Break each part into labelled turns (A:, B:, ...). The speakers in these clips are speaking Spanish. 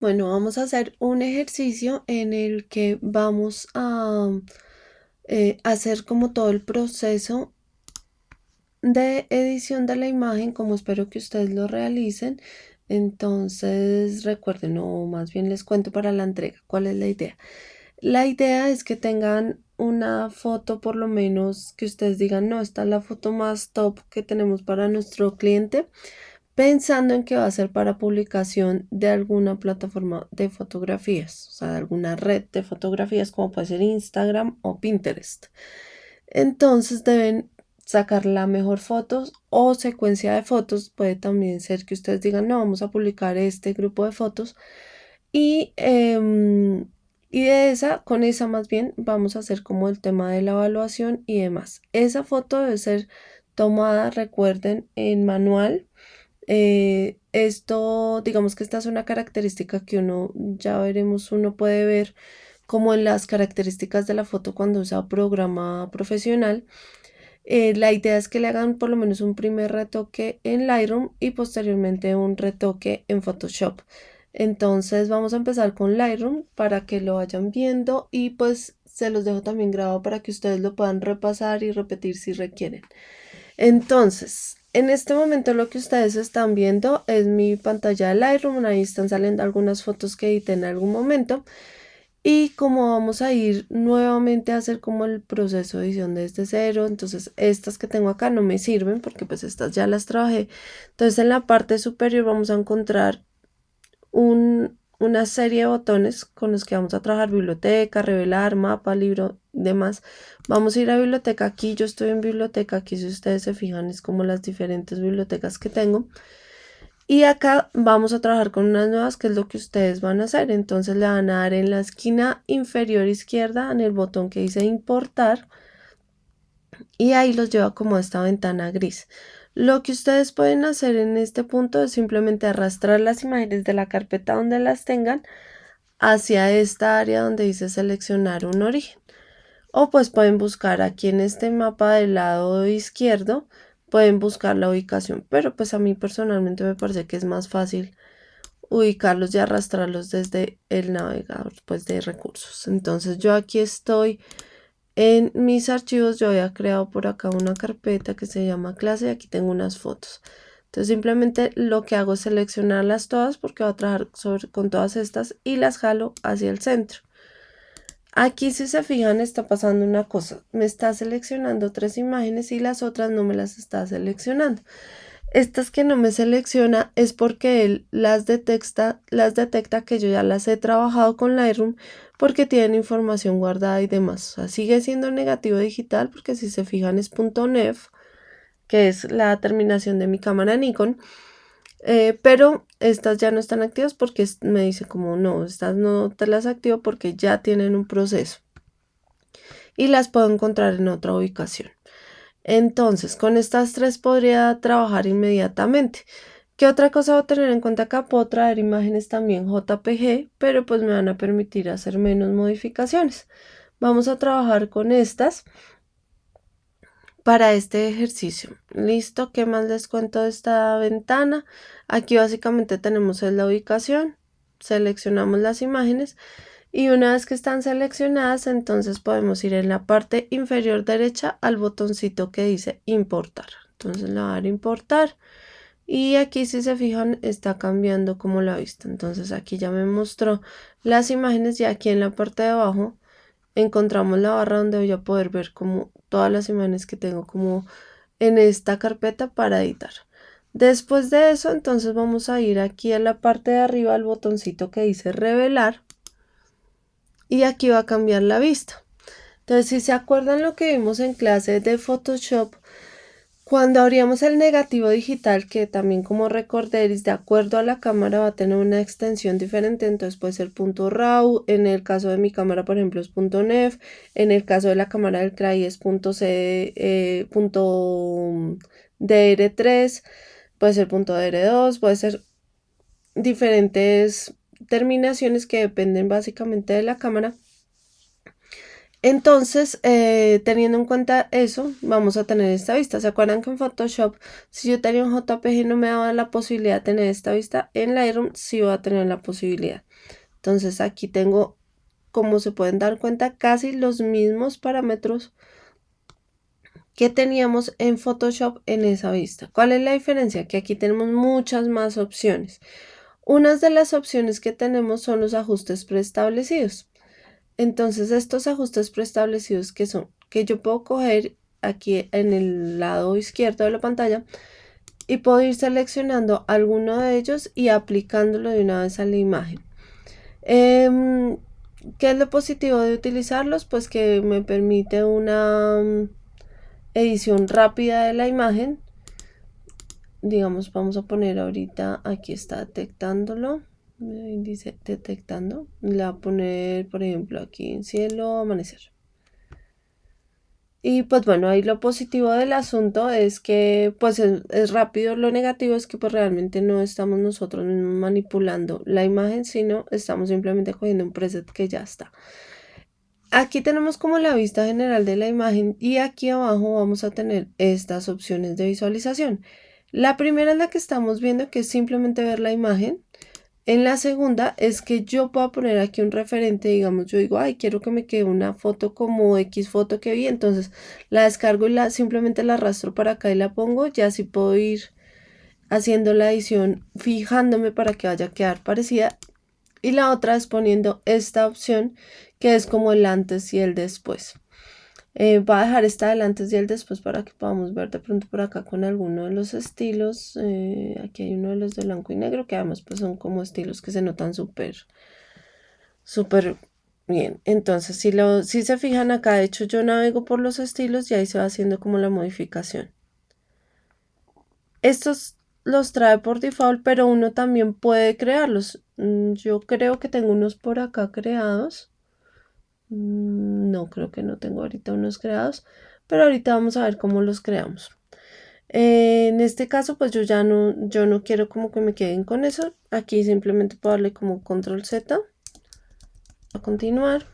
A: Bueno, vamos a hacer un ejercicio en el que vamos a hacer como todo el proceso de edición de la imagen, como espero que ustedes lo realicen. Entonces, recuerden, o más bien les cuento para la entrega, ¿cuál es la idea? La idea es que tengan una foto, por lo menos que ustedes digan, no, esta es la foto más top que tenemos para nuestro cliente, pensando en que va a ser para publicación de alguna plataforma de fotografías, o sea, de alguna red de fotografías como puede ser Instagram o Pinterest. Entonces deben sacar la mejor fotos o secuencia de fotos. Puede también ser que ustedes digan, no, vamos a publicar este grupo de fotos y, y con esa más bien, vamos a hacer como el tema de la evaluación y demás. Esa foto debe ser tomada, recuerden, en manual. Esto, digamos que esta es una característica que uno, ya veremos, uno puede ver como en las características de la foto cuando usa programa profesional. La idea es que le hagan por lo menos un primer retoque en Lightroom y posteriormente un retoque en Photoshop. Entonces vamos a empezar con Lightroom para que lo vayan viendo y pues se los dejo también grabado para que ustedes lo puedan repasar y repetir si requieren. Entonces, en este momento lo que ustedes están viendo es mi pantalla de Lightroom. Ahí están saliendo algunas fotos que edité en algún momento. Y como vamos a ir nuevamente a hacer como el proceso de edición desde cero, entonces estas que tengo acá no me sirven porque pues estas ya las trabajé. Entonces en la parte superior vamos a encontrar una serie de botones con los que vamos a trabajar: biblioteca, revelar, mapa, libro, demás. Vamos a ir a biblioteca. Aquí yo estoy en biblioteca. Aquí, si ustedes se fijan, es como las diferentes bibliotecas que tengo. Y acá vamos a trabajar con unas nuevas, que es lo que ustedes van a hacer. Entonces le van a dar en la esquina inferior izquierda, en el botón que dice importar, y ahí los lleva como a esta ventana gris. Lo que ustedes pueden hacer en este punto es simplemente arrastrar las imágenes de la carpeta donde las tengan hacia esta área donde dice seleccionar un origen. O pues pueden buscar aquí en este mapa del lado izquierdo, pueden buscar la ubicación, pero pues a mí personalmente me parece que es más fácil ubicarlos y arrastrarlos desde el navegador pues de recursos. Entonces yo aquí estoy en mis archivos. Yo había creado por acá una carpeta que se llama clase y aquí tengo unas fotos. Entonces simplemente lo que hago es seleccionarlas todas porque voy a trabajar con todas estas y las jalo hacia el centro. Aquí, si se fijan, está pasando una cosa. Me está seleccionando 3 imágenes y las otras no me las está seleccionando. Estas que no me selecciona es porque él las detecta que yo ya las he trabajado con Lightroom porque tienen información guardada y demás. O sea, sigue siendo negativo digital porque, si se fijan, es .nef, que es la terminación de mi cámara Nikon. Pero estas ya no están activas porque me dice como no, estas no te las activo porque ya tienen un proceso y las puedo encontrar en otra ubicación. Entonces, con estas tres podría trabajar inmediatamente. ¿Qué otra cosa voy a tener en cuenta acá? Puedo traer imágenes también JPG, pero pues me van a permitir hacer menos modificaciones. Vamos a trabajar con estas para este ejercicio. Listo, ¿qué más les cuento de esta ventana? Aquí básicamente tenemos la ubicación, seleccionamos las imágenes y una vez que están seleccionadas, entonces podemos ir en la parte inferior derecha al botoncito que dice importar. Entonces le voy a dar importar y aquí, si se fijan, está cambiando como la vista. Entonces aquí ya me mostró las imágenes y aquí en la parte de abajo encontramos la barra donde voy a poder ver como todas las imágenes que tengo como en esta carpeta para editar. Después de eso, entonces vamos a ir aquí a la parte de arriba al botoncito que dice revelar y aquí va a cambiar la vista. Entonces, si se acuerdan lo que vimos en clase de Photoshop, cuando abríamos el negativo digital, que también, como recorderis, de acuerdo a la cámara va a tener una extensión diferente, entonces puede ser .raw, en el caso de mi cámara por ejemplo es .nef, en el caso de la cámara del Cray es .dr3, puede ser .dr2, puede ser diferentes terminaciones que dependen básicamente de la cámara. Entonces, teniendo en cuenta eso, vamos a tener esta vista. ¿Se acuerdan que en Photoshop, si yo tenía un JPG no me daba la posibilidad de tener esta vista? En Lightroom sí va a tener la posibilidad. Entonces aquí tengo, como se pueden dar cuenta, casi los mismos parámetros que teníamos en Photoshop en esa vista. ¿Cuál es la diferencia? Que aquí tenemos muchas más opciones. Unas de las opciones que tenemos son los ajustes preestablecidos. Entonces, estos ajustes preestablecidos que son, que yo puedo coger aquí en el lado izquierdo de la pantalla y puedo ir seleccionando alguno de ellos y aplicándolo de una vez a la imagen. ¿Qué es lo positivo de utilizarlos? Pues que me permite una edición rápida de la imagen. Digamos, vamos a poner ahorita, aquí está detectándolo, dice detectando, le voy a poner, por ejemplo, aquí en cielo, amanecer. Y pues bueno, ahí lo positivo del asunto es que pues es rápido, lo negativo es que pues realmente no estamos nosotros mismos manipulando la imagen, sino estamos simplemente cogiendo un preset que ya está. Aquí tenemos como la vista general de la imagen y aquí abajo vamos a tener estas opciones de visualización. La primera es la que estamos viendo, que es simplemente ver la imagen. En la segunda es que yo puedo poner aquí un referente, digamos, yo digo, ay, quiero que me quede una foto como X foto que vi, entonces la descargo y simplemente la arrastro para acá y la pongo, ya así puedo ir haciendo la edición, fijándome para que vaya a quedar parecida. Y la otra es poniendo esta opción que es como el antes y el después. Voy a dejar esta del antes y el después para que podamos ver de pronto por acá con alguno de los estilos. Aquí hay uno de los de blanco y negro que además pues son como estilos que se notan súper bien. Entonces si se fijan acá, de hecho yo navego por los estilos y ahí se va haciendo como la modificación. Estos los trae por default, pero uno también puede crearlos. Yo creo que tengo unos por acá creados. No, creo que no tengo ahorita unos creados, pero ahorita vamos a ver cómo los creamos. En este caso, pues yo no quiero como que me queden con eso. Aquí simplemente puedo darle como control Z a continuar.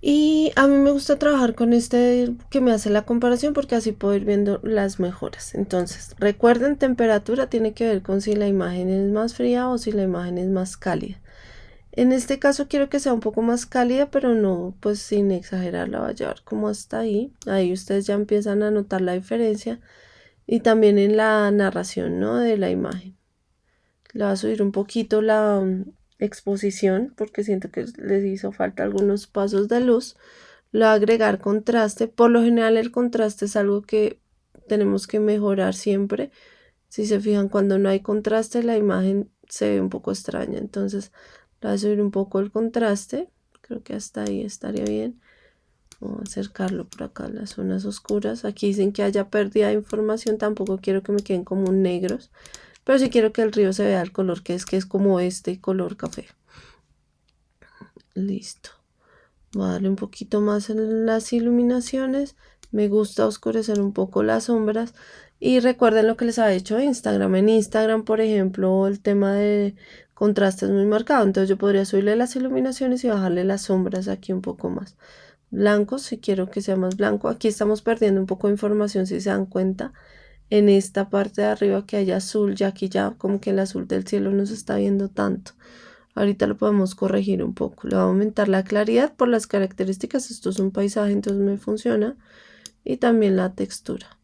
A: Y a mí me gusta trabajar con este que me hace la comparación porque así puedo ir viendo las mejoras. Entonces, recuerden, temperatura tiene que ver con si la imagen es más fría o si la imagen es más cálida. En este caso quiero que sea un poco más cálida, pero no, pues sin exagerar, la va a llevar como hasta ahí. Ahí ustedes ya empiezan a notar la diferencia. Y también en la narración, ¿no? De la imagen. Le va a subir un poquito la exposición porque siento que les hizo falta algunos pasos de luz. Le va a agregar contraste. Por lo general el contraste es algo que tenemos que mejorar siempre. Si se fijan, cuando no hay contraste la imagen se ve un poco extraña. Entonces le va a subir un poco el contraste. Creo que hasta ahí estaría bien. Vamos a acercarlo por acá a las zonas oscuras. Aquí dicen que haya pérdida de información. Tampoco quiero que me queden como negros. Pero sí quiero que el río se vea el color que es como este color café. Listo. Voy a darle un poquito más en las iluminaciones. Me gusta oscurecer un poco las sombras. Y recuerden lo que les ha hecho Instagram. En Instagram, por ejemplo, el tema de contraste es muy marcado. Entonces yo podría subirle las iluminaciones y bajarle las sombras aquí un poco más. Blanco, si quiero que sea más blanco. Aquí estamos perdiendo un poco de información, si se dan cuenta. En esta parte de arriba que hay azul, ya aquí ya como que el azul del cielo no se está viendo tanto. Ahorita lo podemos corregir un poco. Le voy a aumentar la claridad por las características. Esto es un paisaje, entonces me funciona. Y también la textura.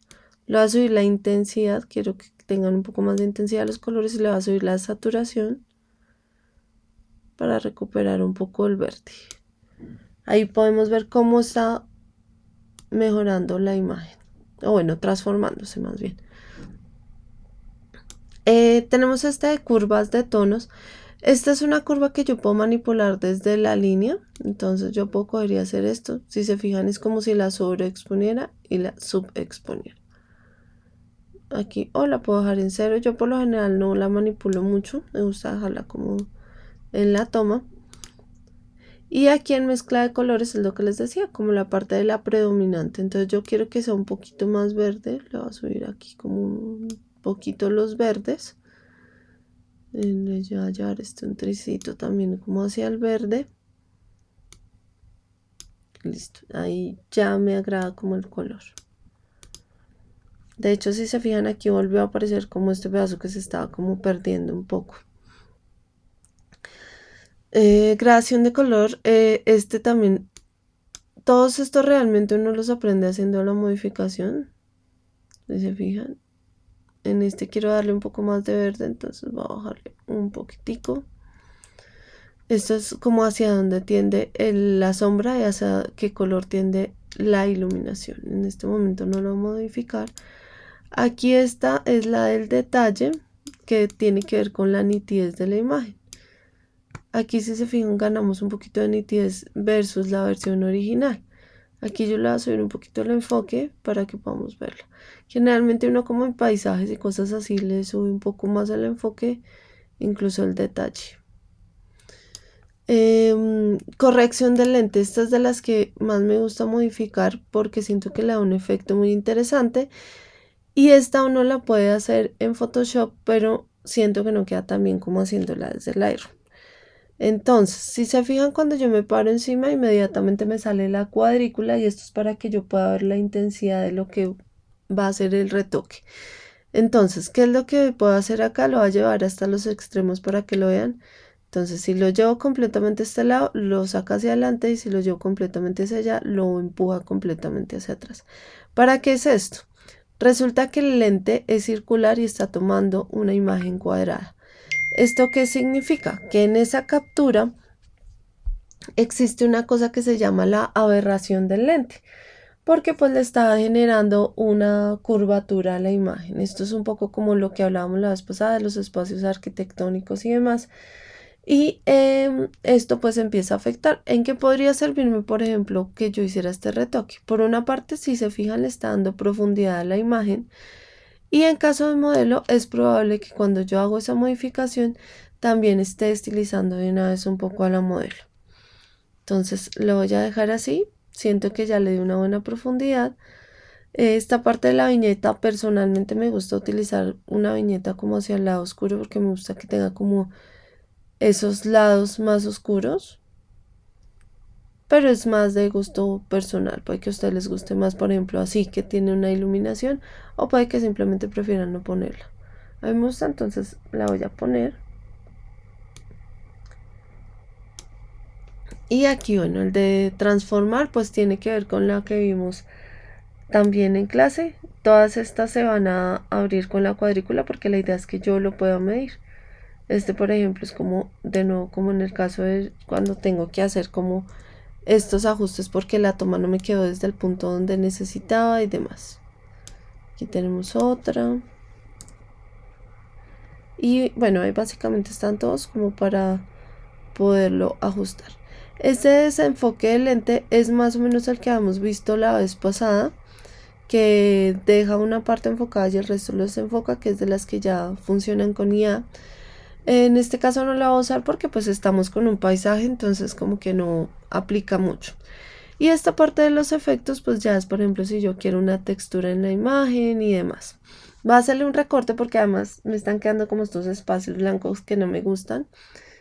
A: Le voy a subir la intensidad. Quiero que tengan un poco más de intensidad los colores. Y le voy a subir la saturación para recuperar un poco el verde. Ahí podemos ver cómo está mejorando la imagen. O bueno, transformándose más bien. Tenemos esta de curvas de tonos. Esta es una curva que yo puedo manipular desde la línea. Entonces yo podría hacer esto. Si se fijan, es como si la sobreexponiera y la subexponiera. Aquí, o la puedo dejar en cero. Yo por lo general no la manipulo mucho. Me gusta dejarla como en la toma. Y aquí en mezcla de colores es lo que les decía, como la parte de la predominante. Entonces yo quiero que sea un poquito más verde. Le voy a subir aquí como un poquito los verdes. Le voy a llevar un tricito también como hacia el verde. Listo, ahí ya me agrada como el color. De hecho, si se fijan, aquí volvió a aparecer como este pedazo que se estaba como perdiendo un poco. Gradación de color, este también, todos estos realmente uno los aprende haciendo la modificación. Si se fijan, en este quiero darle un poco más de verde, entonces voy a bajarle un poquitico. Esto es como hacia dónde tiende la sombra y hacia qué color tiende la iluminación. En este momento no lo voy a modificar. Aquí esta es la del detalle, que tiene que ver con la nitidez de la imagen. Aquí, si se fijan, ganamos un poquito de nitidez versus la versión original. Aquí yo le voy a subir un poquito el enfoque para que podamos verlo. Generalmente uno, como en paisajes y cosas así, le sube un poco más el enfoque, incluso el detalle. Corrección de lente, esta es de las que más me gusta modificar porque siento que le da un efecto muy interesante, y esta uno la puede hacer en Photoshop, pero siento que no queda tan bien como haciéndola desde Lightroom. Entonces, si se fijan, cuando yo me paro encima, inmediatamente me sale la cuadrícula, y esto es para que yo pueda ver la intensidad de lo que va a ser el retoque. Entonces, ¿qué es lo que puedo hacer acá? Lo voy a llevar hasta los extremos para que lo vean. Entonces, si lo llevo completamente a este lado, lo saca hacia adelante, y si lo llevo completamente hacia allá, lo empuja completamente hacia atrás. ¿Para qué es esto? Resulta que el lente es circular y está tomando una imagen cuadrada. ¿Esto qué significa? Que en esa captura existe una cosa que se llama la aberración del lente, porque pues le está generando una curvatura a la imagen. Esto es un poco como lo que hablábamos la vez pasada de los espacios arquitectónicos y demás. Y esto pues empieza a afectar. ¿En qué podría servirme, por ejemplo, que yo hiciera este retoque? Por una parte, si se fijan, le está dando profundidad a la imagen. Y en caso de modelo, es probable que cuando yo hago esa modificación, también esté estilizando de una vez un poco a la modelo. Entonces lo voy a dejar así. Siento que ya le di una buena profundidad. Esta parte de la viñeta, personalmente me gusta utilizar una viñeta como hacia el lado oscuro, porque me gusta que tenga como esos lados más oscuros, pero es más de gusto personal. Puede que a ustedes les guste más, por ejemplo, así, que tiene una iluminación, o puede que simplemente prefieran no ponerla. A mí me gusta, entonces la voy a poner. Y aquí, bueno, el de transformar pues tiene que ver con la que vimos también en clase. Todas estas se van a abrir con la cuadrícula porque la idea es que yo lo pueda medir. Este, por ejemplo, es como, de nuevo, como en el caso de cuando tengo que hacer como estos ajustes porque la toma no me quedó desde el punto donde necesitaba y demás. Aquí tenemos otra. Y bueno, ahí básicamente están todos como para poderlo ajustar. Este desenfoque de lente es más o menos el que habíamos visto la vez pasada, que deja una parte enfocada y el resto lo desenfoca, que es de las que ya funcionan con IA. En este caso no la voy a usar porque pues estamos con un paisaje, entonces como que no aplica mucho. Y esta parte de los efectos pues ya es, por ejemplo, si yo quiero una textura en la imagen y demás. Va a hacerle un recorte porque además me están quedando como estos espacios blancos que no me gustan.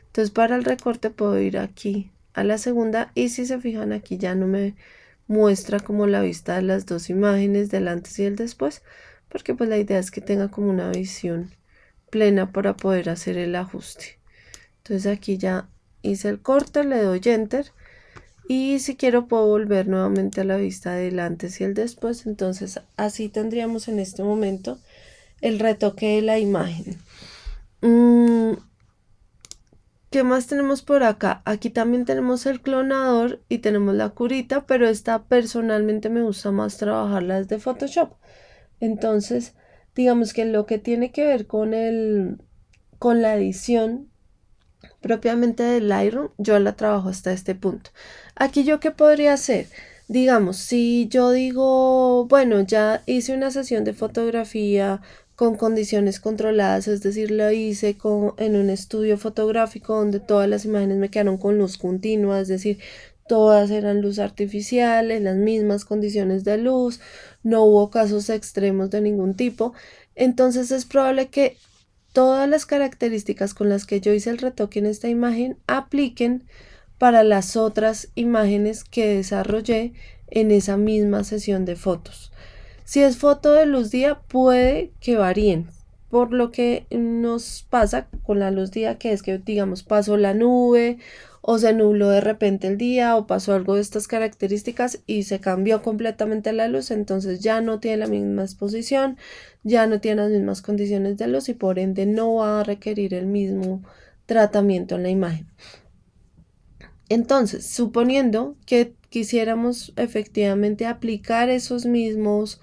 A: Entonces para el recorte puedo ir aquí a la segunda, y si se fijan, aquí ya no me muestra como la vista de las dos imágenes, del antes y el después, porque pues la idea es que tenga como una visión plena para poder hacer el ajuste. Entonces aquí ya hice el corte, le doy enter, y si quiero puedo volver nuevamente a la vista del antes y el después. Entonces así tendríamos en este momento el retoque de la imagen. ¿Qué más tenemos por acá? Aquí también tenemos el clonador y tenemos la curita, pero esta personalmente me gusta más trabajarla desde Photoshop. Entonces, digamos que lo que tiene que ver con la edición propiamente de Lightroom, yo la trabajo hasta este punto. Aquí yo qué podría hacer, digamos, si yo digo, bueno, ya hice una sesión de fotografía con condiciones controladas, es decir, lo hice en un estudio fotográfico donde todas las imágenes me quedaron con luz continua, es decir, todas eran luz artificial, en las mismas condiciones de luz, no hubo casos extremos de ningún tipo. Entonces es probable que todas las características con las que yo hice el retoque en esta imagen apliquen para las otras imágenes que desarrollé en esa misma sesión de fotos. Si es foto de luz día, puede que varíen, por lo que nos pasa con la luz día, que es que digamos pasó la nube o se nubló de repente el día o pasó algo de estas características y se cambió completamente la luz, entonces ya no tiene la misma exposición, ya no tiene las mismas condiciones de luz y por ende no va a requerir el mismo tratamiento en la imagen. Entonces, suponiendo que quisiéramos efectivamente aplicar esos mismos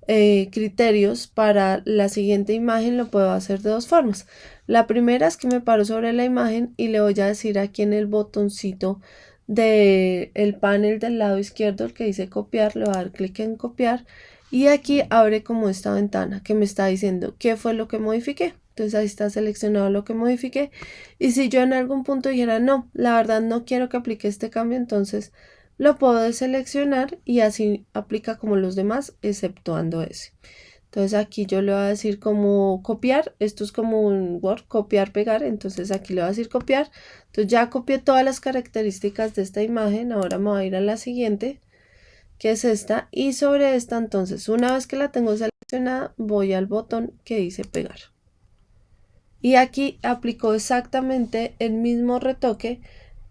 A: criterios para la siguiente imagen, lo puedo hacer de dos formas. La primera es que me paro sobre la imagen y le voy a decir aquí en el botoncito del panel del lado izquierdo, el que dice copiar, le voy a dar clic en copiar y aquí abre como esta ventana que me está diciendo qué fue lo que modifiqué. Entonces ahí está seleccionado lo que modifiqué y si yo en algún punto dijera no, la verdad no quiero que aplique este cambio, entonces lo puedo deseleccionar y así aplica como los demás exceptuando ese. Entonces aquí yo le voy a decir como copiar, esto es como un Word, copiar, pegar, entonces aquí le voy a decir copiar. Entonces ya copié todas las características de esta imagen, ahora me voy a ir a la siguiente, que es esta, y sobre esta entonces una vez que la tengo seleccionada voy al botón que dice pegar. Y aquí aplicó exactamente el mismo retoque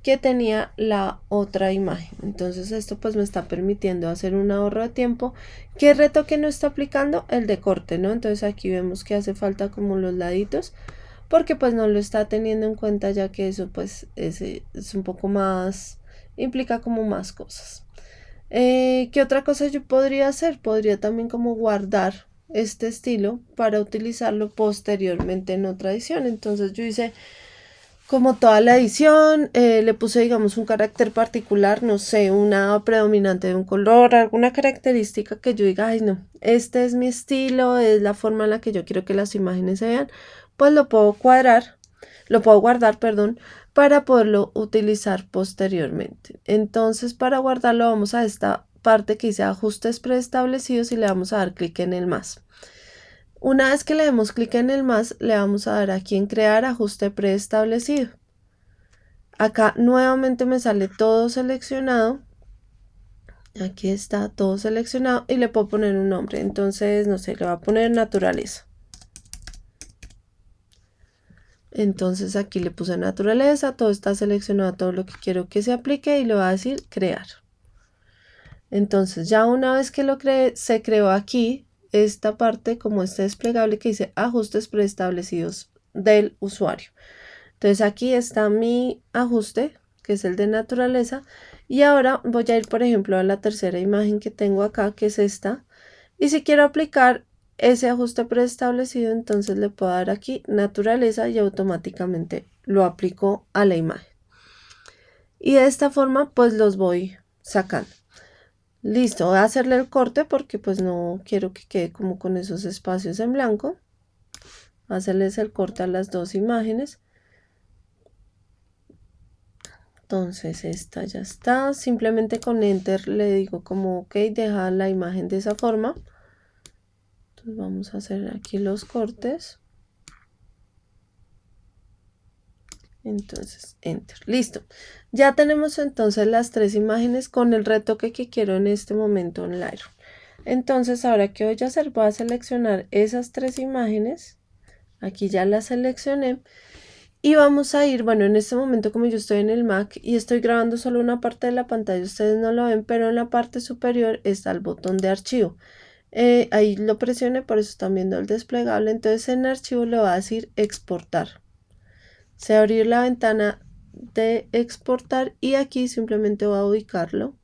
A: que tenía la otra imagen. Entonces esto pues me está permitiendo hacer un ahorro de tiempo. ¿Qué retoque no está aplicando? El de corte, ¿no? Entonces aquí vemos que hace falta como los laditos porque pues no lo está teniendo en cuenta, ya que eso pues es un poco más, implica como más cosas. ¿Qué otra cosa yo podría hacer? Podría también como guardar este estilo para utilizarlo posteriormente en otra edición. Entonces yo hice como toda la edición, le puse digamos un carácter particular, no sé, una predominante de un color, alguna característica que yo diga, ay no, este es mi estilo, es la forma en la que yo quiero que las imágenes se vean, pues lo puedo guardar, perdón, para poderlo utilizar posteriormente. Entonces para guardarlo vamos a esta parte que dice ajustes preestablecidos y le vamos a dar clic en el más. Una vez que le demos clic en el más, le vamos a dar aquí en crear ajuste preestablecido. Acá nuevamente me sale todo seleccionado. Aquí está todo seleccionado y le puedo poner un nombre. Entonces, no sé, le voy a poner naturaleza. Entonces aquí le puse naturaleza, todo está seleccionado, todo lo que quiero que se aplique y le voy a decir crear. Entonces ya una vez que lo creé, se creó aquí esta parte como este desplegable que dice ajustes preestablecidos del usuario. Entonces aquí está mi ajuste, que es el de naturaleza, y ahora voy a ir por ejemplo a la tercera imagen que tengo acá, que es esta, y si quiero aplicar ese ajuste preestablecido, entonces le puedo dar aquí naturaleza y automáticamente lo aplico a la imagen. Y de esta forma pues los voy sacando. Listo, voy a hacerle el corte porque pues no quiero que quede como con esos espacios en blanco. Voy a hacerles el corte a las dos imágenes. Entonces esta ya está. Simplemente con enter le digo como ok, deja la imagen de esa forma. Entonces vamos a hacer aquí los cortes. Entonces enter, listo. Ya tenemos entonces las tres imágenes con el retoque que quiero en este momento en Lightroom. Entonces ahora ¿qué voy a hacer? Voy a seleccionar esas tres imágenes. Aquí ya las seleccioné. Y vamos a ir, bueno, en este momento como yo estoy en el Mac y estoy grabando solo una parte de la pantalla, ustedes no lo ven, pero en la parte superior está el botón de archivo. Ahí lo presioné, por eso están viendo el desplegable. Entonces en archivo le va a decir exportar. Se va a abrir la ventana de exportar y aquí simplemente voy a ubicarlo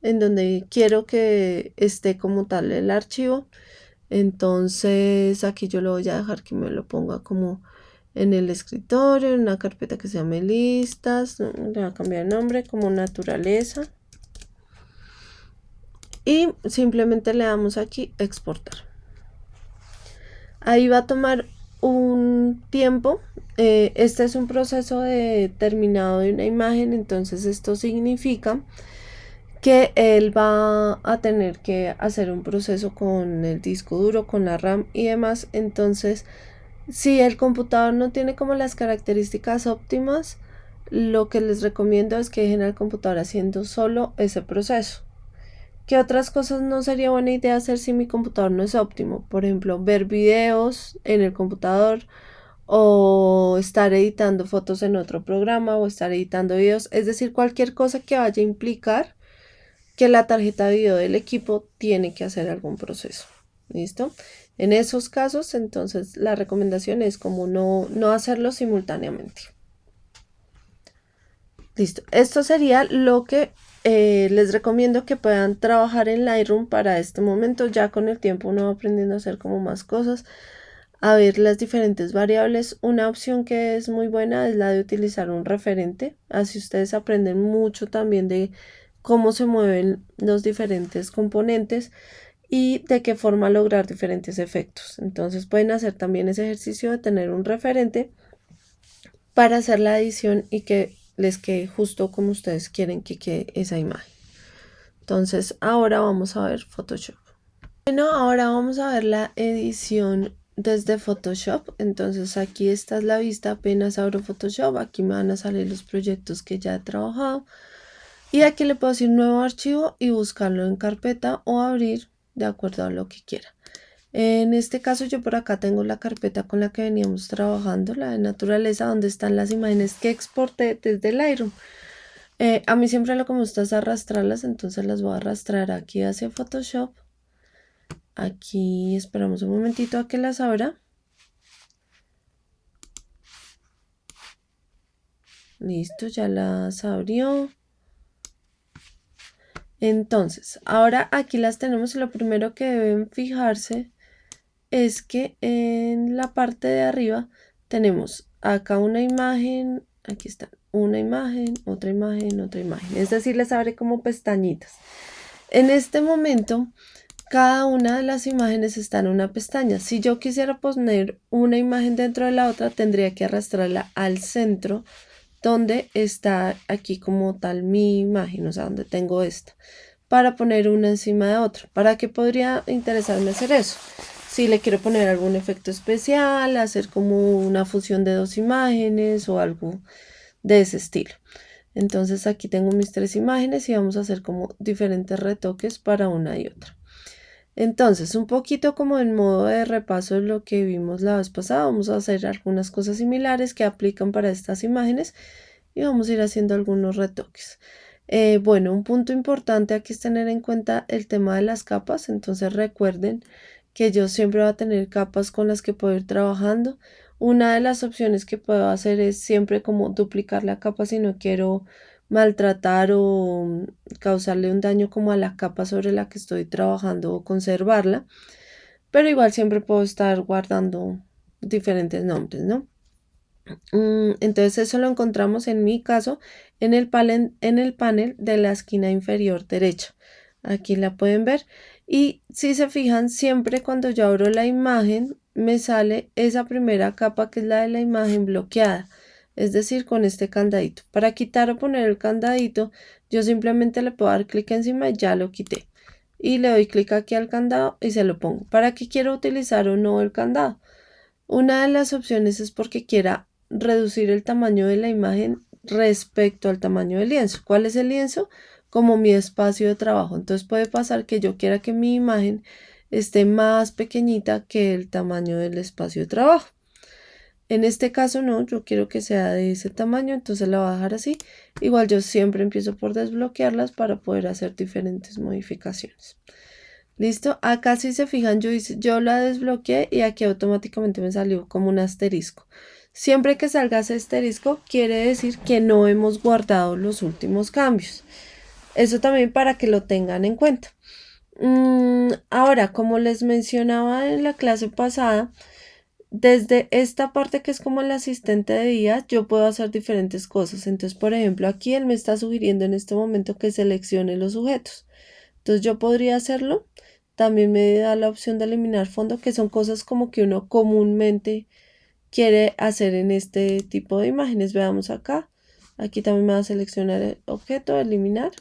A: en donde quiero que esté como tal el archivo. Entonces aquí yo lo voy a dejar que me lo ponga como en el escritorio, en una carpeta que se llame listas, le voy a cambiar el nombre como naturaleza y simplemente le damos aquí exportar. Ahí va a tomar un tiempo. Este es un proceso de terminado de una imagen, entonces esto significa que él va a tener que hacer un proceso con el disco duro, con la RAM y demás. Entonces si el computador no tiene como las características óptimas, lo que les recomiendo es que dejen al computador haciendo solo ese proceso. ¿Qué otras cosas no sería buena idea hacer si mi computador no es óptimo? Por ejemplo, ver videos en el computador o estar editando fotos en otro programa o estar editando videos. Es decir, cualquier cosa que vaya a implicar que la tarjeta de video del equipo tiene que hacer algún proceso. ¿Listo? En esos casos, entonces, la recomendación es como no hacerlo simultáneamente. Listo. Esto sería lo que les recomiendo que puedan trabajar en Lightroom para este momento. Ya con el tiempo uno va aprendiendo a hacer como más cosas, a ver las diferentes variables. Una opción que es muy buena es la de utilizar un referente. Así ustedes aprenden mucho también de cómo se mueven los diferentes componentes y de qué forma lograr diferentes efectos. Entonces pueden hacer también ese ejercicio de tener un referente para hacer la edición y que les quede justo como ustedes quieren que quede esa imagen. Entonces ahora vamos a ver Photoshop. Bueno, ahora vamos a ver la edición desde Photoshop. Entonces aquí esta es la vista, apenas abro Photoshop, aquí me van a salir los proyectos que ya he trabajado y aquí le puedo decir nuevo archivo y buscarlo en carpeta o abrir de acuerdo a lo que quiera. En este caso yo por acá tengo la carpeta con la que veníamos trabajando, la de naturaleza, donde están las imágenes que exporté desde Lightroom. A mí siempre lo que me gusta es arrastrarlas, entonces las voy a arrastrar aquí hacia Photoshop. Aquí esperamos un momentito a que las abra. Listo, ya las abrió. Entonces, ahora aquí las tenemos y lo primero que deben fijarse es que en la parte de arriba tenemos acá una imagen, aquí está una imagen, otra imagen, otra imagen. Es decir, les abre como pestañitas. En este momento, cada una de las imágenes está en una pestaña. Si yo quisiera poner una imagen dentro de la otra, tendría que arrastrarla al centro donde está aquí como tal mi imagen, o sea, donde tengo esta, para poner una encima de otra. ¿Para qué podría interesarme hacer eso? Si le quiero poner algún efecto especial, hacer como una fusión de dos imágenes o algo de ese estilo. Entonces aquí tengo mis tres imágenes y vamos a hacer como diferentes retoques para una y otra. Entonces, un poquito como en modo de repaso de lo que vimos la vez pasada, vamos a hacer algunas cosas similares que aplican para estas imágenes y vamos a ir haciendo algunos retoques. Bueno, un punto importante aquí es tener en cuenta el tema de las capas. Entonces recuerden que yo siempre voy a tener capas con las que puedo ir trabajando. Una de las opciones que puedo hacer es siempre como duplicar la capa si no quiero maltratar o causarle un daño como a la capa sobre la que estoy trabajando o conservarla, pero igual siempre puedo estar guardando diferentes nombres, ¿no? Entonces eso lo encontramos en mi caso en el panel de la esquina inferior derecha. Aquí la pueden ver y si se fijan siempre cuando yo abro la imagen me sale esa primera capa que es la de la imagen bloqueada, es decir, con este candadito. Para quitar o poner el candadito yo simplemente le puedo dar clic encima y ya lo quité y le doy clic aquí al candado y se lo pongo. ¿Para qué quiero utilizar o no el candado? Una de las opciones es porque quiera reducir el tamaño de la imagen respecto al tamaño del lienzo. ¿Cuál es el lienzo? Como mi espacio de trabajo. Entonces puede pasar que yo quiera que mi imagen esté más pequeñita que el tamaño del espacio de trabajo. En este caso no, yo quiero que sea de ese tamaño, entonces la voy a dejar así. Igual yo siempre empiezo por desbloquearlas para poder hacer diferentes modificaciones. Listo, acá si se fijan yo la desbloqueé y aquí automáticamente me salió como un asterisco. Siempre que salga ese asterisco quiere decir que no hemos guardado los últimos cambios. Eso también para que lo tengan en cuenta. Ahora, como les mencionaba en la clase pasada, desde esta parte que es como el asistente de guía, yo puedo hacer diferentes cosas. Entonces, por ejemplo, aquí él me está sugiriendo en este momento que seleccione los sujetos. Entonces yo podría hacerlo. También me da la opción de eliminar fondo, que son cosas como que uno comúnmente quiere hacer en este tipo de imágenes. Veamos acá. Aquí también me va a seleccionar el objeto, eliminar.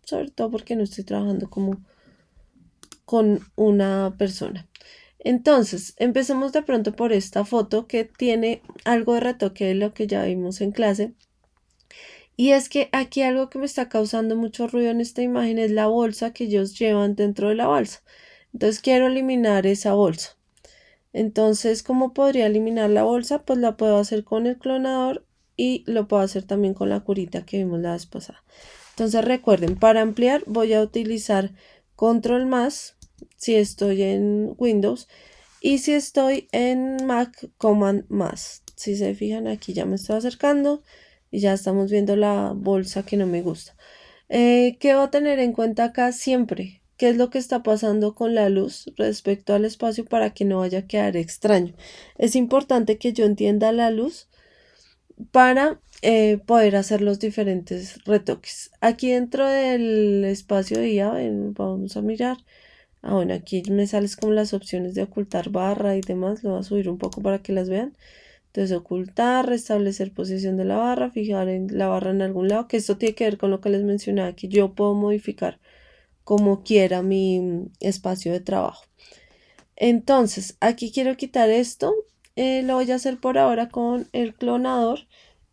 A: Sobre todo porque no estoy trabajando como con una persona. Entonces, empecemos de pronto por esta foto que tiene algo de retoque de lo que ya vimos en clase. Y es que aquí algo que me está causando mucho ruido en esta imagen es la bolsa que ellos llevan dentro de la balsa. Entonces quiero eliminar esa bolsa. Entonces, ¿cómo podría eliminar la bolsa? Pues la puedo hacer con el clonador y lo puedo hacer también con la curita que vimos la vez pasada. Entonces recuerden, para ampliar voy a utilizar control más si estoy en Windows y si estoy en Mac, command más. Si se fijan, aquí ya me estoy acercando y ya estamos viendo la bolsa que no me gusta. ¿Qué voy a tener en cuenta acá siempre? ¿Qué es lo que está pasando con la luz respecto al espacio para que no vaya a quedar extraño? Es importante que yo entienda la luz para poder hacer los diferentes retoques. Aquí dentro del espacio de IA, vamos a mirar. Bueno, aquí me salen como las opciones de ocultar barra y demás. Lo voy a subir un poco para que las vean. Entonces, ocultar, restablecer posición de la barra, fijar en la barra en algún lado, que esto tiene que ver con lo que les mencionaba, que yo puedo modificar como quiera mi espacio de trabajo. Entonces, aquí quiero quitar esto. Lo voy a hacer por ahora con el clonador.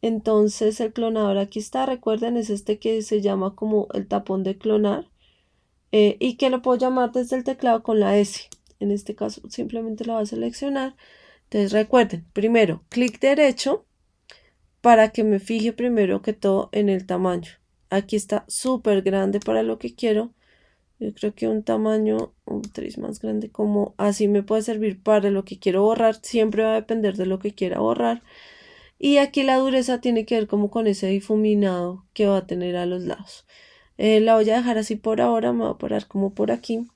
A: Entonces, el clonador aquí está. Recuerden, es este que se llama como el tapón de clonar. Y que lo puedo llamar desde el teclado con la S. En este caso, simplemente lo voy a seleccionar. Entonces, recuerden, primero, clic derecho para que me fije primero que todo en el tamaño. Aquí está súper grande para lo que quiero. Yo creo que un tamaño un 3 más grande como así me puede servir para lo que quiero borrar. Siempre va a depender de lo que quiera borrar. Y aquí la dureza tiene que ver como con ese difuminado que va a tener a los lados. La voy a dejar así por ahora. Me voy a parar como por aquí.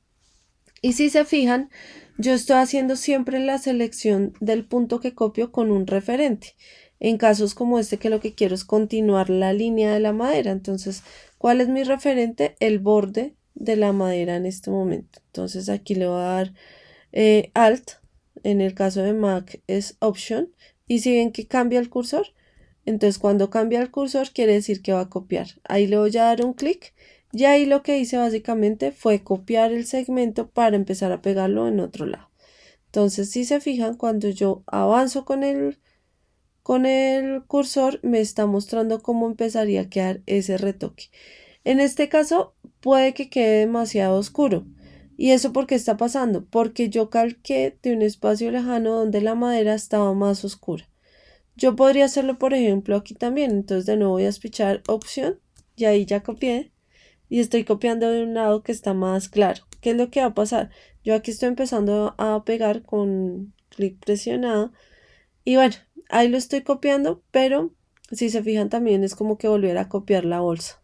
A: Y si se fijan, yo estoy haciendo siempre la selección del punto que copio con un referente. En casos como este que lo que quiero es continuar la línea de la madera. Entonces, ¿cuál es mi referente? El borde de la madera en este momento. Entonces aquí le voy a dar Alt. En el caso de Mac es Option. Y si ven que cambia el cursor, entonces cuando cambia el cursor quiere decir que va a copiar. Ahí le voy a dar un clic. Y ahí lo que hice básicamente fue copiar el segmento para empezar a pegarlo en otro lado. Entonces, si se fijan, cuando yo avanzo con el cursor, me está mostrando cómo empezaría a quedar ese retoque. En este caso, puede que quede demasiado oscuro. ¿Y eso por qué está pasando? Porque yo calqué de un espacio lejano donde la madera estaba más oscura. Yo podría hacerlo, por ejemplo, aquí también. Entonces, de nuevo voy a espichar opción y ahí ya copié. Y estoy copiando de un lado que está más claro. ¿Qué es lo que va a pasar? Yo aquí estoy empezando a pegar con clic presionado. Y bueno, ahí lo estoy copiando, pero si se fijan también es como que volver a copiar la bolsa.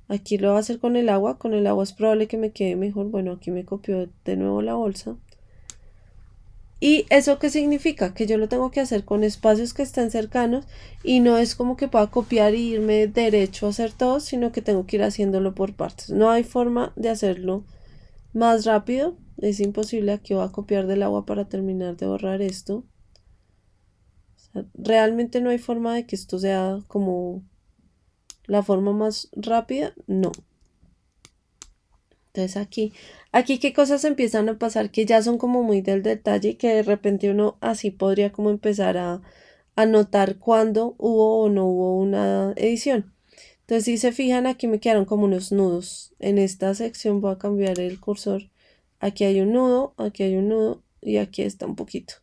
A: Aquí lo voy a hacer con el agua. Con el agua es probable que me quede mejor. Bueno, aquí me copió de nuevo la bolsa. ¿Y eso qué significa? Que yo lo tengo que hacer con espacios que estén cercanos y no es como que pueda copiar y irme derecho a hacer todo, sino que tengo que ir haciéndolo por partes. No hay forma de hacerlo más rápido. Es imposible. Aquí voy a copiar del agua para terminar de borrar esto. O sea, realmente no hay forma de que esto sea como la forma más rápida. No. Entonces aquí qué cosas empiezan a pasar que ya son como muy del detalle, que de repente uno así podría como empezar a notar cuándo hubo o no hubo una edición. Entonces si se fijan aquí me quedaron como unos nudos. En esta sección voy a cambiar el cursor. Aquí hay un nudo y aquí está un poquito.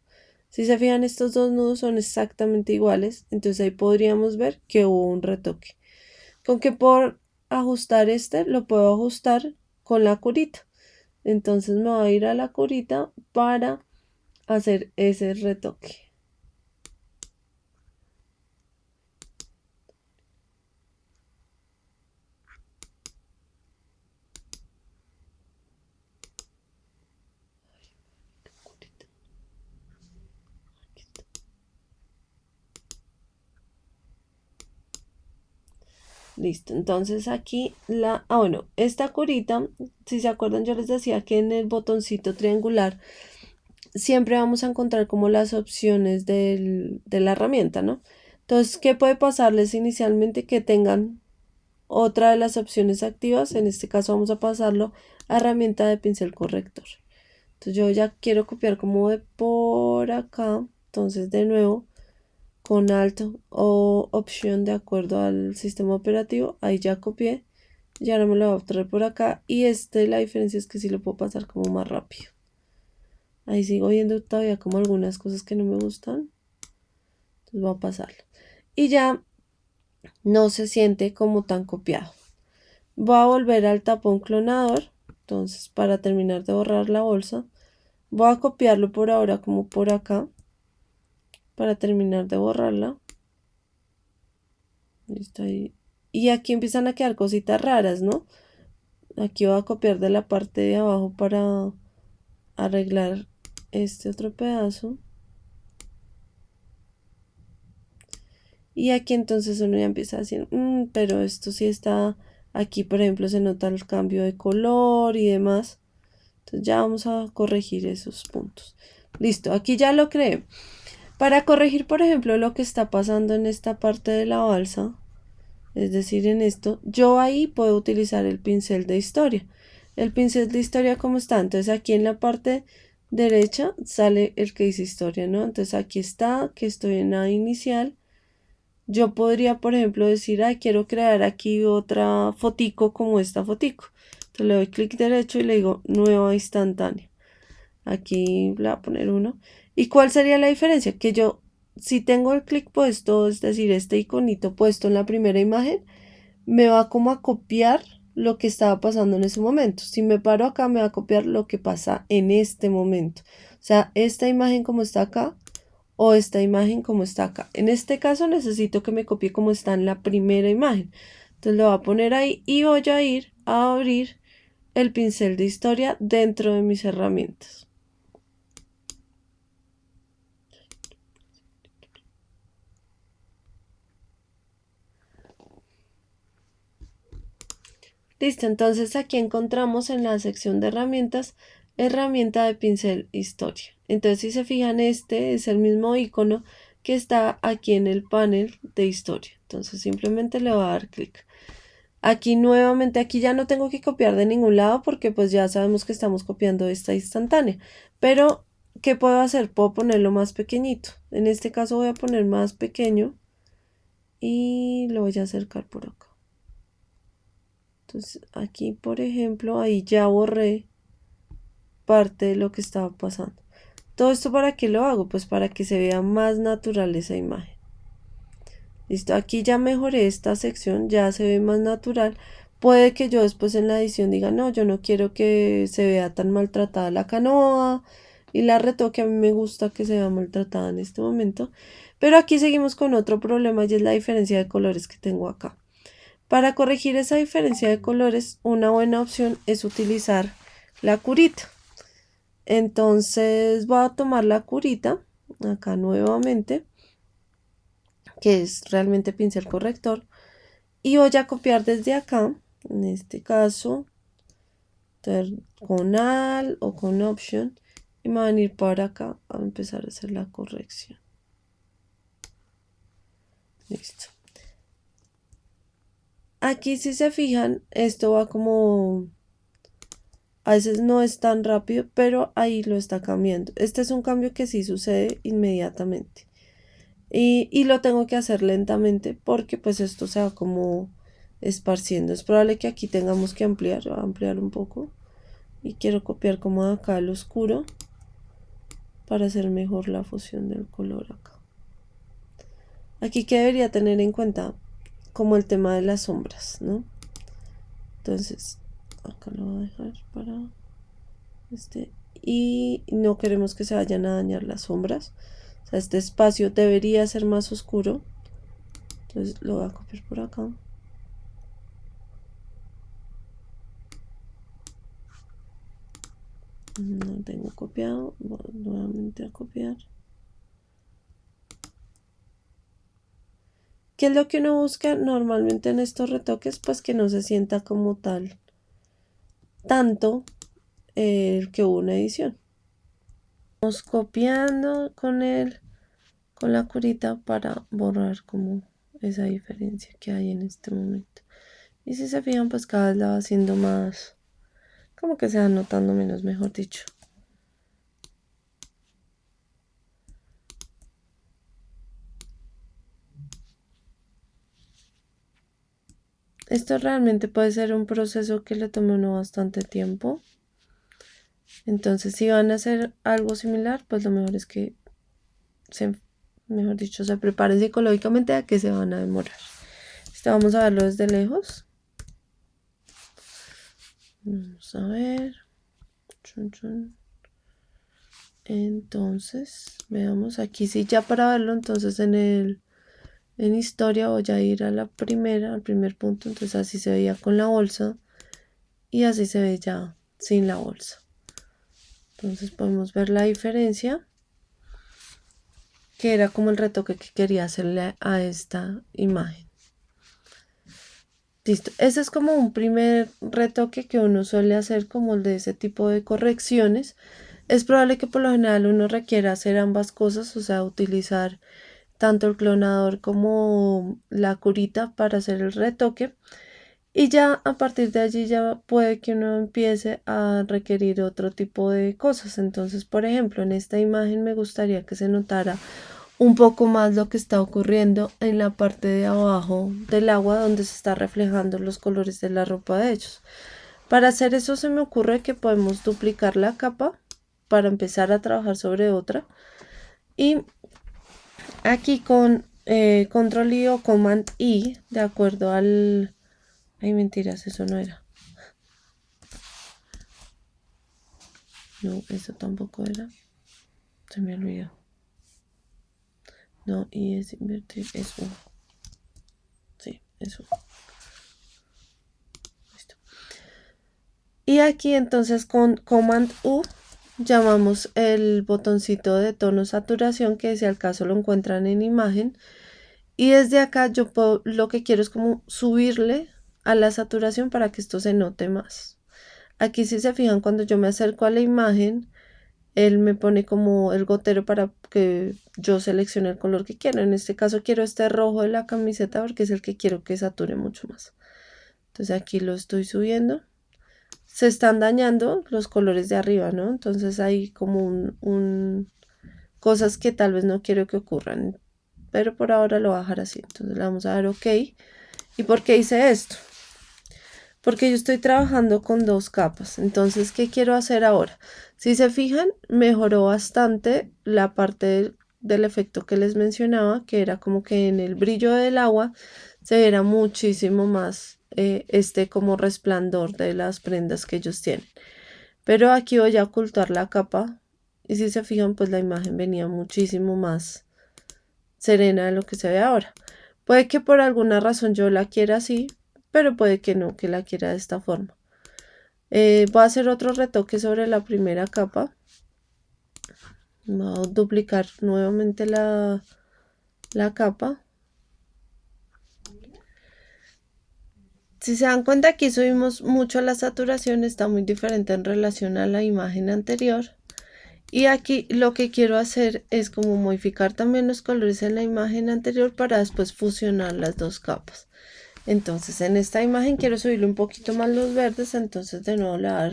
A: Si se fijan estos dos nudos son exactamente iguales. Entonces ahí podríamos ver que hubo un retoque. Con que por ajustar este lo puedo ajustar con la curita. Entonces me voy a ir a la curita para hacer ese retoque. Listo, entonces aquí bueno, esta curita, si se acuerdan yo les decía que en el botoncito triangular siempre vamos a encontrar como las opciones de la herramienta, ¿no? Entonces, ¿qué puede pasarles inicialmente? Que tengan otra de las opciones activas, en este caso vamos a pasarlo a herramienta de pincel corrector. Entonces yo ya quiero copiar como de por acá, entonces de nuevo con Alt o opción de acuerdo al sistema operativo. Ahí ya copié. Y ahora me lo voy a traer por acá. Y la diferencia es que sí lo puedo pasar como más rápido. Ahí sigo viendo todavía como algunas cosas que no me gustan. Entonces voy a pasarlo. Y ya no se siente como tan copiado. Voy a volver al tapón clonador. Entonces, para terminar de borrar la bolsa, voy a copiarlo por ahora como por acá. Para terminar de borrarla. Listo ahí. Y aquí empiezan a quedar cositas raras, ¿no? Aquí voy a copiar de la parte de abajo para arreglar este otro pedazo. Y aquí entonces uno ya empieza a decir, pero esto sí está, aquí por ejemplo se nota el cambio de color y demás. Entonces ya vamos a corregir esos puntos. Listo, aquí ya lo creé. Para corregir por ejemplo lo que está pasando en esta parte de la balsa, es decir en esto, yo ahí puedo utilizar el pincel de historia. El pincel de historia como está, entonces aquí en la parte derecha sale el que dice historia, ¿no? Entonces aquí está, que estoy en la inicial. Yo podría, por ejemplo, decir, quiero crear aquí otra fotico como esta fotico. Entonces le doy clic derecho y le digo nueva instantánea. Aquí le voy a poner uno. ¿Y cuál sería la diferencia? Que yo, si tengo el clic puesto, es decir, este iconito puesto en la primera imagen, me va como a copiar lo que estaba pasando en ese momento. Si me paro acá, me va a copiar lo que pasa en este momento. O sea, esta imagen como está acá, o esta imagen como está acá. En este caso necesito que me copie como está en la primera imagen. Entonces lo voy a poner ahí y voy a ir a abrir el pincel de historia dentro de mis herramientas. Listo, entonces aquí encontramos en la sección de herramientas, herramienta de pincel historia. Entonces si se fijan, este es el mismo icono que está aquí en el panel de historia. Entonces simplemente le voy a dar clic. Aquí nuevamente, aquí ya no tengo que copiar de ningún lado porque pues ya sabemos que estamos copiando esta instantánea. Pero, ¿qué puedo hacer? Puedo ponerlo más pequeñito. En este caso voy a poner más pequeño y lo voy a acercar por acá. Entonces aquí, por ejemplo, ahí ya borré parte de lo que estaba pasando. ¿Todo esto para qué lo hago? Pues para que se vea más natural esa imagen. Listo, aquí ya mejoré esta sección, ya se ve más natural. Puede que yo después en la edición diga, no, yo no quiero que se vea tan maltratada la canoa y la retoque. A mí me gusta que se vea maltratada en este momento. Pero aquí seguimos con otro problema y es la diferencia de colores que tengo acá. Para corregir esa diferencia de colores, una buena opción es utilizar la curita. Entonces voy a tomar la curita, acá nuevamente, que es realmente pincel corrector, y voy a copiar desde acá, en este caso, con Alt o con Option, y me van a venir para acá a empezar a hacer la corrección. Listo. Aquí si se fijan, esto va como... A veces no es tan rápido, pero ahí lo está cambiando. Este es un cambio que sí sucede inmediatamente. Y lo tengo que hacer lentamente porque pues esto se va como esparciendo. Es probable que aquí tengamos que ampliar. Voy a ampliar un poco. Y quiero copiar como de acá el oscuro para hacer mejor la fusión del color acá. Aquí que debería tener en cuenta como el tema de las sombras, ¿no? Entonces, acá lo voy a dejar para este. Y no queremos que se vayan a dañar las sombras. O sea, este espacio debería ser más oscuro. Entonces lo voy a copiar por acá. No tengo copiado. Voy nuevamente a copiar. ¿Qué es lo que uno busca normalmente en estos retoques? Pues que no se sienta como tal tanto que hubo una edición. Vamos copiando con la curita para borrar como esa diferencia que hay en este momento. Y si se fijan, pues cada vez la va haciendo más, como que se va notando menos, mejor dicho. Esto realmente puede ser un proceso que le tome a uno bastante tiempo. Entonces, si van a hacer algo similar, pues lo mejor es que mejor dicho, se preparen psicológicamente a que se van a demorar. Vamos a verlo desde lejos. Vamos a ver. Entonces, veamos aquí sí, ya para verlo, entonces en historia voy a ir a al primer punto, entonces así se veía con la bolsa y así se ve ya sin la bolsa. Entonces podemos ver la diferencia, que era como el retoque que quería hacerle a esta imagen. Listo, ese es como un primer retoque que uno suele hacer, como el de ese tipo de correcciones. Es probable que por lo general uno requiera hacer ambas cosas, o sea, utilizar tanto el clonador como la curita para hacer el retoque. Y ya a partir de allí ya puede que uno empiece a requerir otro tipo de cosas. Entonces, por ejemplo, en esta imagen me gustaría que se notara un poco más lo que está ocurriendo en la parte de abajo del agua donde se está reflejando los colores de la ropa de ellos. Para hacer eso se me ocurre que podemos duplicar la capa para empezar a trabajar sobre otra, y aquí con control I o command I, de acuerdo al... ay, mentiras, eso no era. No, eso tampoco era. Se me olvidó. No, y es invertir, es 1. Sí, es 1. Listo. Y aquí entonces con Command U llamamos el botoncito de tono saturación, que si al caso lo encuentran en imagen. Y desde acá yo puedo, lo que quiero es como subirle a la saturación para que esto se note más. Aquí si se fijan, cuando yo me acerco a la imagen, él me pone como el gotero para que yo seleccione el color que quiero. En este caso quiero este rojo de la camiseta porque es el que quiero que sature mucho más. Entonces aquí lo estoy subiendo. Se están dañando los colores de arriba, ¿no? Entonces hay como cosas que tal vez no quiero que ocurran. Pero por ahora lo voy a dejar así. Entonces le vamos a dar OK. ¿Y por qué hice esto? Porque yo estoy trabajando con 2 capas. Entonces, ¿qué quiero hacer ahora? Si se fijan, mejoró bastante la parte del efecto que les mencionaba, que era como que en el brillo del agua se viera muchísimo más este como resplandor de las prendas que ellos tienen. Pero aquí voy a ocultar la capa y si se fijan, pues la imagen venía muchísimo más serena de lo que se ve ahora. Puede que por alguna razón yo la quiera así, pero puede que no, que la quiera de esta forma. Voy a hacer otro retoque sobre la primera capa. Voy a duplicar nuevamente la capa. Si se dan cuenta, aquí subimos mucho la saturación, está muy diferente en relación a la imagen anterior. Y aquí lo que quiero hacer es como modificar también los colores en la imagen anterior para después fusionar las 2 capas. Entonces en esta imagen quiero subirle un poquito más los verdes, entonces de nuevo le voy a dar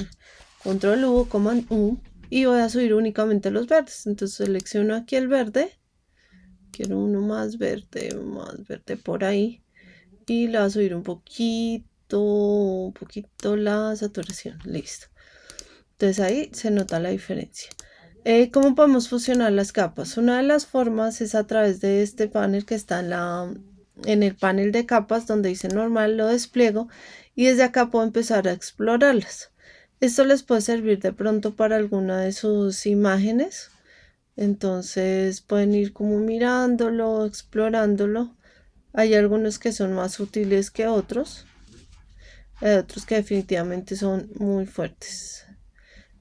A: control U, command U y voy a subir únicamente los verdes. Entonces selecciono aquí el verde, quiero uno más verde por ahí y le voy a subir un poquito la saturación, listo. Entonces ahí se nota la diferencia. ¿Cómo podemos fusionar las capas? Una de las formas es a través de este panel que está en el panel de capas donde dice normal, lo despliego y desde acá puedo empezar a explorarlas. Esto les puede servir de pronto para alguna de sus imágenes. Entonces pueden ir como mirándolo, explorándolo. Hay algunos que son más sutiles que otros. Hay otros que definitivamente son muy fuertes.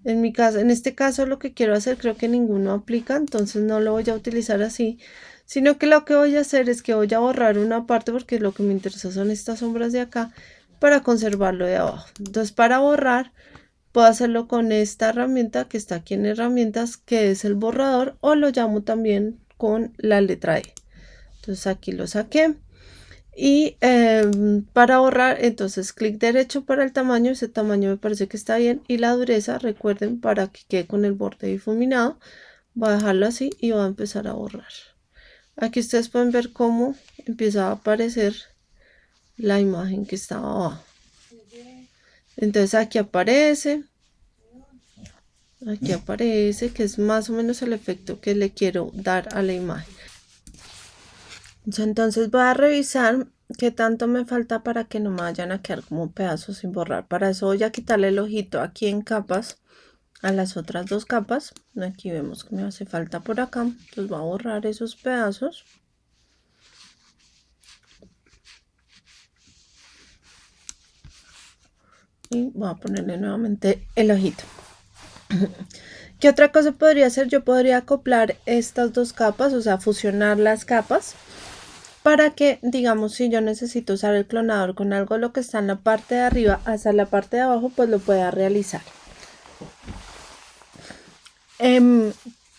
A: En este caso lo que quiero hacer creo que ninguno aplica, entonces no lo voy a utilizar así, sino que lo que voy a hacer es que voy a borrar una parte porque lo que me interesa son estas sombras de acá para conservarlo de abajo. Entonces para borrar puedo hacerlo con esta herramienta que está aquí en herramientas, que es el borrador, o lo llamo también con la letra E. Entonces aquí lo saqué. Y para borrar, entonces clic derecho para el tamaño, ese tamaño me parece que está bien, y la dureza, recuerden, para que quede con el borde difuminado, voy a dejarlo así y voy a empezar a borrar. Aquí ustedes pueden ver cómo empieza a aparecer la imagen que estaba abajo. Entonces aquí aparece que es más o menos el efecto que le quiero dar a la imagen. Entonces voy a revisar qué tanto me falta para que no me vayan a quedar como pedazos sin borrar. Para eso voy a quitarle el ojito aquí en capas a las otras dos capas. Aquí vemos que me hace falta por acá, entonces voy a borrar esos pedazos. Y voy a ponerle nuevamente el ojito. ¿Qué otra cosa podría hacer? Yo podría acoplar estas dos capas, o sea, fusionar las capas para que, digamos, si yo necesito usar el clonador con algo lo que está en la parte de arriba hasta la parte de abajo, pues lo pueda realizar.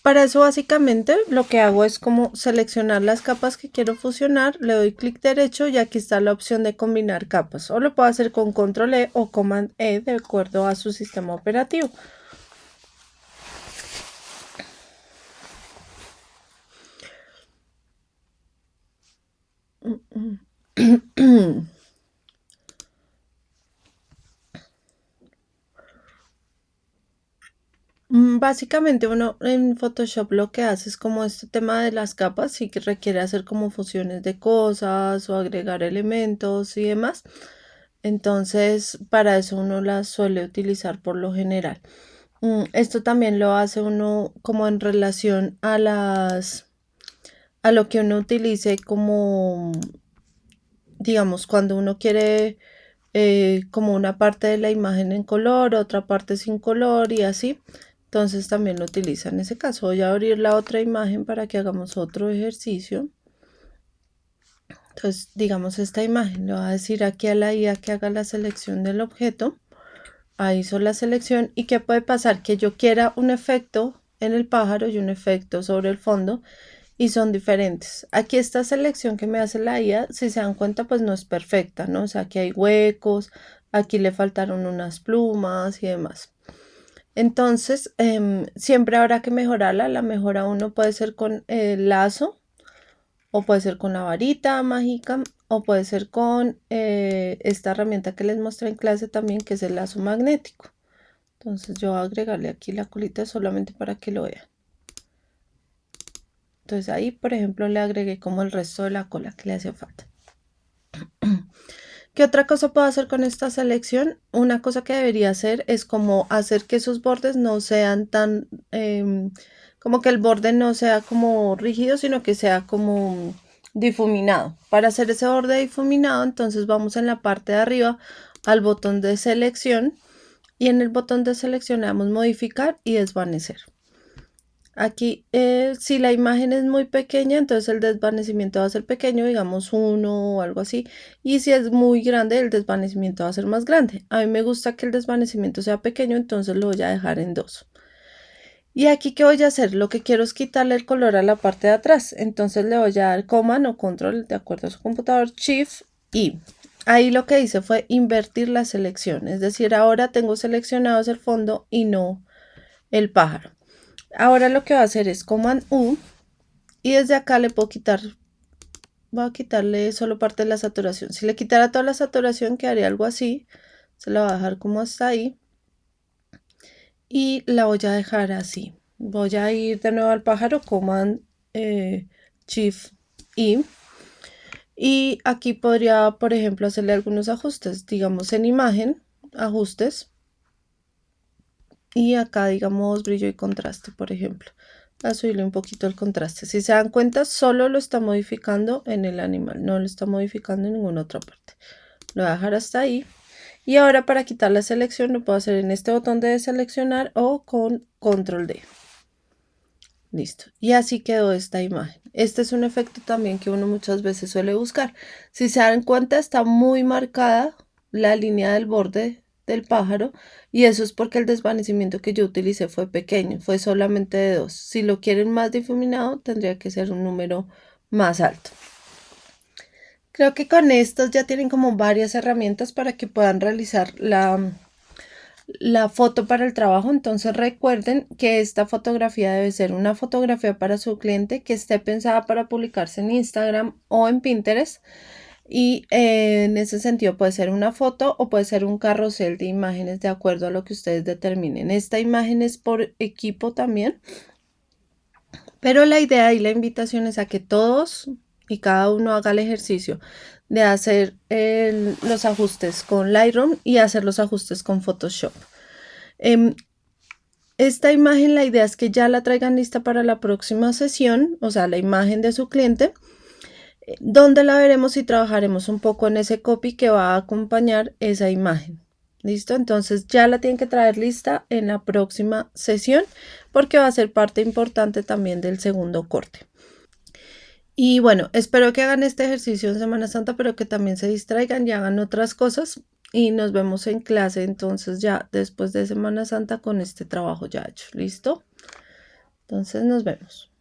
A: Para eso básicamente lo que hago es como seleccionar las capas que quiero fusionar, le doy clic derecho y aquí está la opción de combinar capas. O lo puedo hacer con control E o command E de acuerdo a su sistema operativo. Básicamente uno en Photoshop lo que hace es como este tema de las capas y que requiere hacer como fusiones de cosas o agregar elementos y demás. Entonces para eso uno las suele utilizar por lo general. Esto también lo hace uno como en relación a lo que uno utilice como, digamos, cuando uno quiere como una parte de la imagen en color, otra parte sin color y así. Entonces también lo utiliza. En ese caso voy a abrir la otra imagen para que hagamos otro ejercicio. Entonces, digamos esta imagen, le voy a decir aquí a la IA que haga la selección del objeto. Ahí hizo la selección. ¿Y qué puede pasar? Que yo quiera un efecto en el pájaro y un efecto sobre el fondo y son diferentes. Aquí esta selección que me hace la IA, si se dan cuenta, pues no es perfecta, ¿no? O sea, aquí hay huecos, aquí le faltaron unas plumas y demás. Entonces, siempre habrá que mejorarla. La mejora uno puede ser con el lazo, o puede ser con la varita mágica, o puede ser con esta herramienta que les mostré en clase también, que es el lazo magnético. Entonces yo voy a agregarle aquí la colita solamente para que lo vean. Entonces ahí, por ejemplo, le agregué como el resto de la cola que le hacía falta. ¿Qué otra cosa puedo hacer con esta selección? Una cosa que debería hacer es como hacer que esos bordes no sean tan, como que el borde no sea como rígido, sino que sea como difuminado. Para hacer ese borde difuminado, entonces vamos en la parte de arriba al botón de selección y en el botón de selección le damos modificar y desvanecer. Aquí, si la imagen es muy pequeña, entonces el desvanecimiento va a ser pequeño, digamos 1 o algo así. Y si es muy grande, el desvanecimiento va a ser más grande. A mí me gusta que el desvanecimiento sea pequeño, entonces lo voy a dejar en 2. Y aquí, ¿qué voy a hacer? Lo que quiero es quitarle el color a la parte de atrás. Entonces le voy a dar Command o Control, de acuerdo a su computador, Shift y ahí lo que hice fue invertir la selección. Es decir, ahora tengo seleccionado el fondo y no el pájaro. Ahora lo que va a hacer es Command U y desde acá le puedo quitar, voy a quitarle solo parte de la saturación. Si le quitara toda la saturación quedaría algo así, se la voy a dejar como hasta ahí y la voy a dejar así. Voy a ir de nuevo al pájaro, Command Shift y aquí podría, por ejemplo, hacerle algunos ajustes, digamos en imagen, ajustes y acá digamos brillo y contraste, por ejemplo. A subirle un poquito el contraste. Si se dan cuenta, solo lo está modificando en el animal, no lo está modificando en ninguna otra parte. Lo voy a dejar hasta ahí. Y ahora para quitar la selección lo puedo hacer en este botón de seleccionar o con control D. Listo. Y así quedó esta imagen. Este es un efecto también que uno muchas veces suele buscar. Si se dan cuenta, está muy marcada la línea del borde del pájaro y eso es porque el desvanecimiento que yo utilicé fue pequeño, fue solamente de 2. Si lo quieren más difuminado, tendría que ser un número más alto. Creo que con estos ya tienen como varias herramientas para que puedan realizar la foto para el trabajo. Entonces recuerden que esta fotografía debe ser una fotografía para su cliente que esté pensada para publicarse en Instagram o en Pinterest. Y en ese sentido puede ser una foto o puede ser un carrusel de imágenes de acuerdo a lo que ustedes determinen. Esta imagen es por equipo también, pero la idea y la invitación es a que todos y cada uno haga el ejercicio de hacer los ajustes con Lightroom y hacer los ajustes con Photoshop. Esta imagen, la idea es que ya la traigan lista para la próxima sesión, o sea, la imagen de su cliente, donde la veremos y trabajaremos un poco en ese copy que va a acompañar esa imagen. ¿Listo? Entonces ya la tienen que traer lista en la próxima sesión porque va a ser parte importante también del segundo corte. Y bueno, espero que hagan este ejercicio en Semana Santa, pero que también se distraigan y hagan otras cosas. Y nos vemos en clase entonces ya después de Semana Santa con este trabajo ya hecho. ¿Listo? Entonces nos vemos.